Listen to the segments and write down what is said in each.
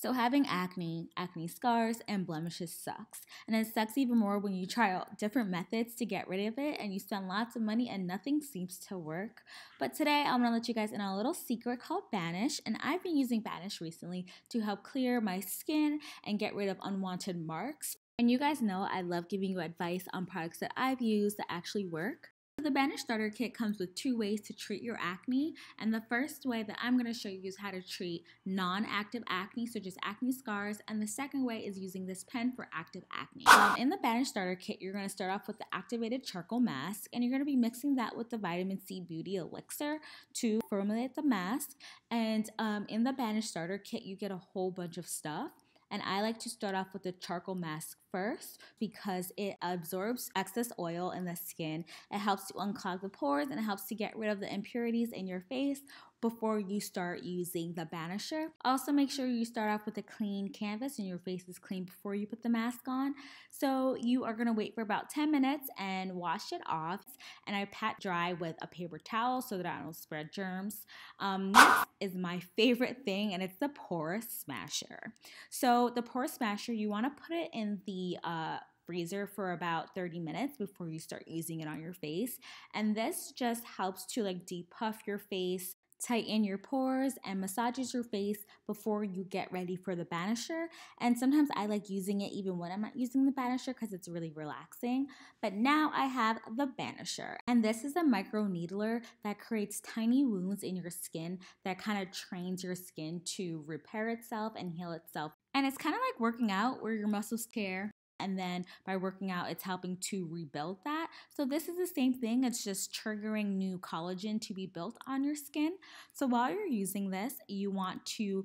So having acne scars, and blemishes sucks. And it sucks even more when you try out different methods to get rid of it and you spend lots of money and nothing seems to work. But today I'm gonna let you guys in on a little secret called Banish, and I've been using Banish recently to help clear my skin and get rid of unwanted marks. And you guys know I love giving you advice on products that I've used that actually work. The Banish Starter Kit comes with 2 ways to treat your acne, and the first way that I'm going to show you is how to treat non-active acne, so just acne scars, and the second way is using this pen for active acne. In the Banish Starter Kit, you're going to start off with the activated charcoal mask, and you're going to be mixing that with the vitamin C beauty elixir to formulate the mask. And in the Banish Starter Kit, you get a whole bunch of stuff. And I like to start off with the charcoal mask first because it absorbs excess oil in the skin. It helps to unclog the pores and it helps to get rid of the impurities in your face before you start using the banisher. Also, make sure you start off with a clean canvas and your face is clean before you put the mask on. So you are gonna wait for about 10 minutes and wash it off. And I pat dry with a paper towel so that I don't spread germs. Next is my favorite thing, and it's the pore smasher. So the pore smasher, you wanna put it in the freezer for about 30 minutes before you start using it on your face. And this just helps to like depuff your face, tighten your pores, and massages your face before you get ready for the banisher. And sometimes I like using it even when I'm not using the banisher because it's really relaxing. But now I have the banisher, and this is a micro needler that creates tiny wounds in your skin that kind of trains your skin to repair itself and heal itself. And it's kind of like working out where your muscles tear, and then by working out, it's helping to rebuild that. So this is the same thing. It's just triggering new collagen to be built on your skin. So while you're using this, you want to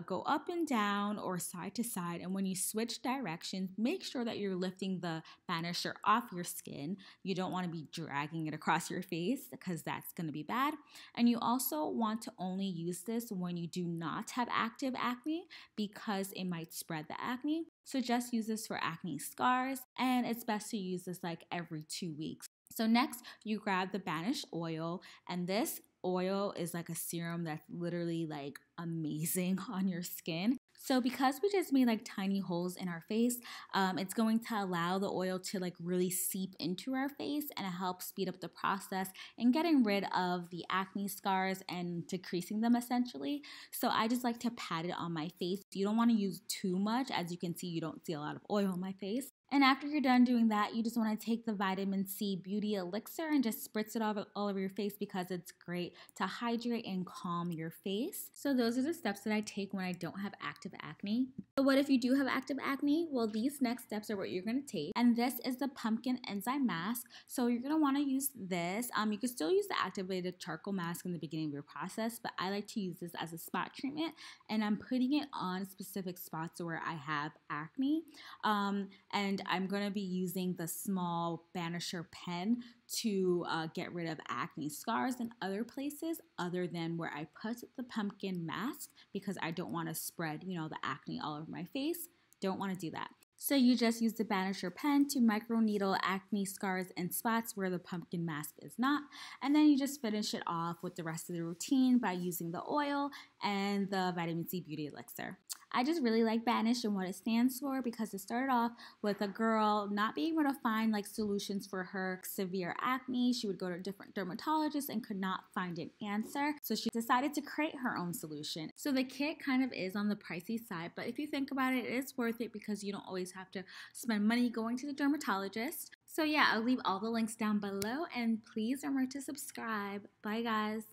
go up and down or side to side. And when you switch directions, make sure that you're lifting the banisher off your skin. You don't want to be dragging it across your face because that's going to be bad. And you also want to only use this when you do not have active acne because it might spread the acne. So just use this for acne scars, and it's best to use this like every 2 weeks. So next, you grab the Banish oil, and this oil is like a serum that's literally like amazing on your skin. So because we just made like tiny holes in our face, it's going to allow the oil to like really seep into our face, and it helps speed up the process in getting rid of the acne scars and decreasing them essentially. So I just like to pat it on my face. You don't want to use too much. As you can see, you don't see a lot of oil on my face. And after you're done doing that, you just want to take the vitamin C beauty elixir and just spritz it all over your face because it's great to hydrate and calm your face. So those are the steps that I take when I don't have active acne. So what if you do have active acne? Well, these next steps are what you're going to take. And this is the pumpkin enzyme mask. So you're going to want to use this. You can still use the activated charcoal mask in the beginning of your process, but I like to use this as a spot treatment, and I'm putting it on specific spots where I have acne. And I'm going to be using the small banisher pen to get rid of acne scars in other places other than where I put the pumpkin mask because I don't want to spread, the acne all over my face. Don't want to do that. So you just use the banisher pen to microneedle acne scars and spots where the pumpkin mask is not. And then you just finish it off with the rest of the routine by using the oil and the vitamin C beauty elixir. I just really like Banish and what it stands for because it started off with a girl not being able to find like solutions for her severe acne. She would go to different dermatologists and could not find an answer. So she decided to create her own solution. So the kit kind of is on the pricey side, but if you think about it, it is worth it because you don't always have to spend money going to the dermatologist. So yeah, I'll leave all the links down below, and please remember to subscribe. Bye guys.